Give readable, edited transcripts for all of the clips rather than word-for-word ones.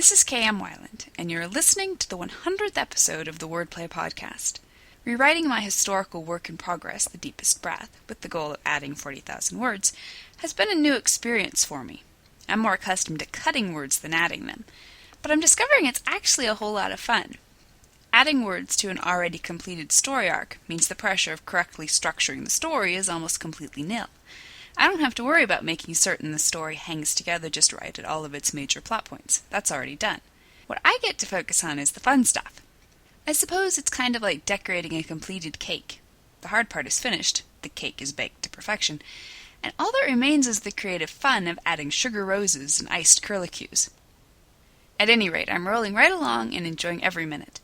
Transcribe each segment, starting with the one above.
This is K.M. Weiland, and you're listening to the 100th episode of the Wordplay Podcast. Rewriting my historical work in progress, The Deepest Breath, with the goal of adding 40,000 words, has been a new experience for me. I'm more accustomed to cutting words than adding them, but I'm discovering it's actually a whole lot of fun. Adding words to an already completed story arc means the pressure of correctly structuring the story is almost completely nil. I don't have to worry about making certain the story hangs together just right at all of its major plot points. That's already done. What I get to focus on is the fun stuff. I suppose it's kind of like decorating a completed cake. The hard part is finished, the cake is baked to perfection, and all that remains is the creative fun of adding sugar roses and iced curlicues. At any rate, I'm rolling right along and enjoying every minute.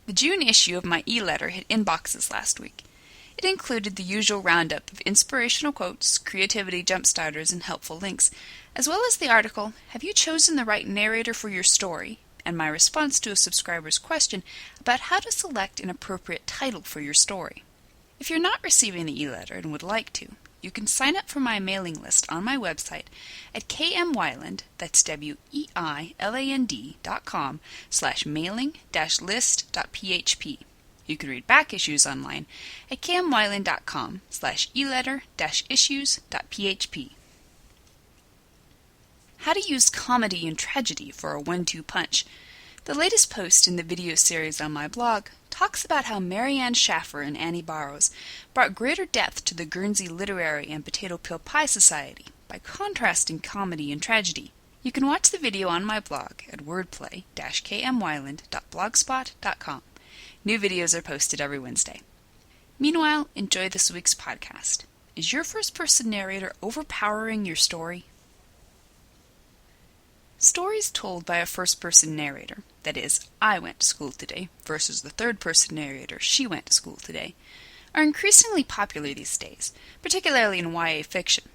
The June issue of my e-letter hit inboxes last week. It included the usual roundup of inspirational quotes, creativity jumpstarters, and helpful links, as well as the article, "Have you chosen the right narrator for your story?" and my response to a subscriber's question about how to select an appropriate title for your story. If you're not receiving the e-letter and would like to, you can sign up for my mailing list on my website at kmweiland, that's weiland.com/mailing-list.php. You can read back issues online at kmweiland.com/eletter-issues.php. How to use comedy and tragedy for a 1-2 punch. The latest post in the video series on my blog talks about how Marianne Schaffer and Annie Barrows brought greater depth to the Guernsey Literary and Potato Peel Pie Society by contrasting comedy and tragedy. You can watch the video on my blog at wordplay-kmweiland.blogspot.com. New videos are posted every Wednesday. Meanwhile, enjoy this week's podcast. Is your first-person narrator overpowering your story? Stories told by a first-person narrator, that is, I went to school today, versus the third-person narrator, she went to school today, are increasingly popular these days, particularly in YA fiction.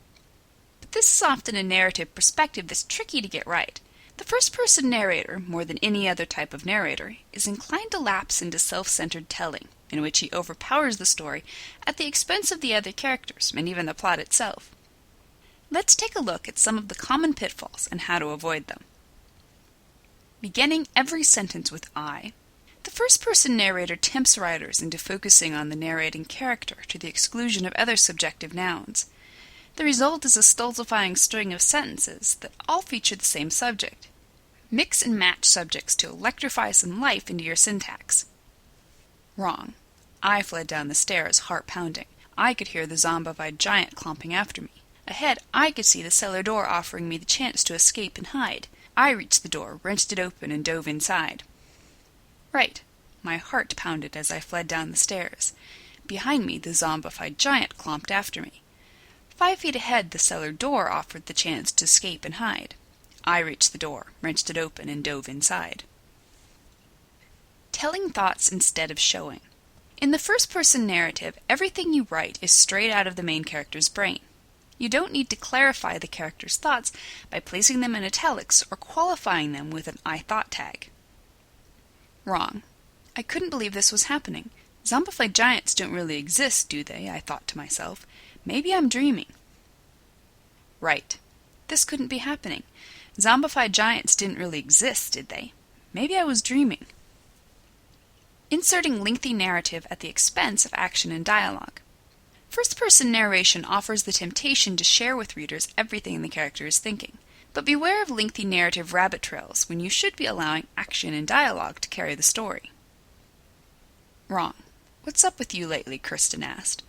But this is often a narrative perspective that's tricky to get right. The first-person narrator, more than any other type of narrator, is inclined to lapse into self-centered telling, in which he overpowers the story at the expense of the other characters, and even the plot itself. Let's take a look at some of the common pitfalls and how to avoid them. Beginning every sentence with I. The first-person narrator tempts writers into focusing on the narrating character to the exclusion of other subjective nouns. The result is a stultifying string of sentences that all feature the same subject. Mix and match subjects to electrify some life into your syntax. Wrong. I fled down the stairs, heart pounding. I could hear the zombified giant clomping after me. Ahead, I could see the cellar door offering me the chance to escape and hide. I reached the door, wrenched it open, and dove inside. Right. My heart pounded as I fled down the stairs. Behind me, the zombified giant clomped after me. 5 feet ahead, the cellar door offered the chance to escape and hide. I reached the door, wrenched it open, and dove inside. Telling thoughts instead of showing. In the first-person narrative, everything you write is straight out of the main character's brain. You don't need to clarify the character's thoughts by placing them in italics or qualifying them with an I thought tag. Wrong. I couldn't believe this was happening. Zombified giants don't really exist, do they? I thought to myself. Maybe I'm dreaming. Right. This couldn't be happening. Zombified giants didn't really exist, did they? Maybe I was dreaming. Inserting lengthy narrative at the expense of action and dialogue. First-person narration offers the temptation to share with readers everything the character is thinking. But beware of lengthy narrative rabbit trails when you should be allowing action and dialogue to carry the story. Wrong. What's up with you lately? Kirsten asked.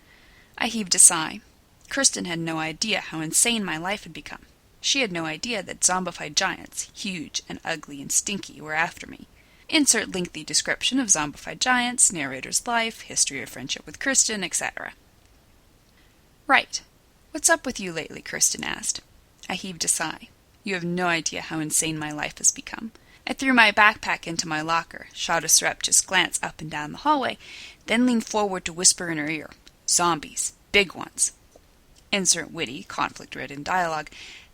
I heaved a sigh. Kirsten had no idea how insane my life had become. She had no idea that zombified giants, huge and ugly and stinky, were after me. Insert lengthy description of zombified giants, narrator's life, history of friendship with Kirsten, etc. Right. What's up with you lately? Kirsten asked. I heaved a sigh. You have no idea how insane my life has become. I threw my backpack into my locker, shot a surreptitious glance up and down the hallway, then leaned forward to whisper in her ear, "Zombies. Big ones." Insert witty, conflict-ridden dialogue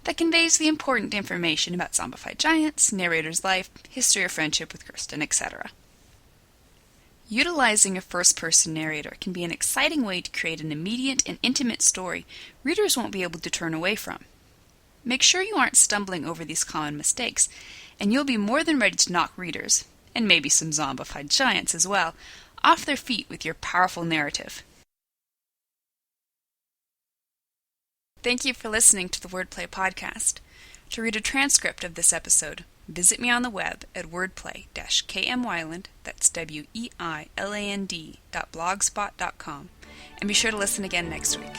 that conveys the important information about zombified giants, narrator's life, history of friendship with Kirsten, etc. Utilizing a first-person narrator can be an exciting way to create an immediate and intimate story readers won't be able to turn away from. Make sure you aren't stumbling over these common mistakes, and you'll be more than ready to knock readers, and maybe some zombified giants as well, off their feet with your powerful narrative. Thank you for listening to the Wordplay Podcast. To read a transcript of this episode, visit me on the web at wordplay-kmwyland, that's weiland.blogspot.com, and be sure to listen again next week.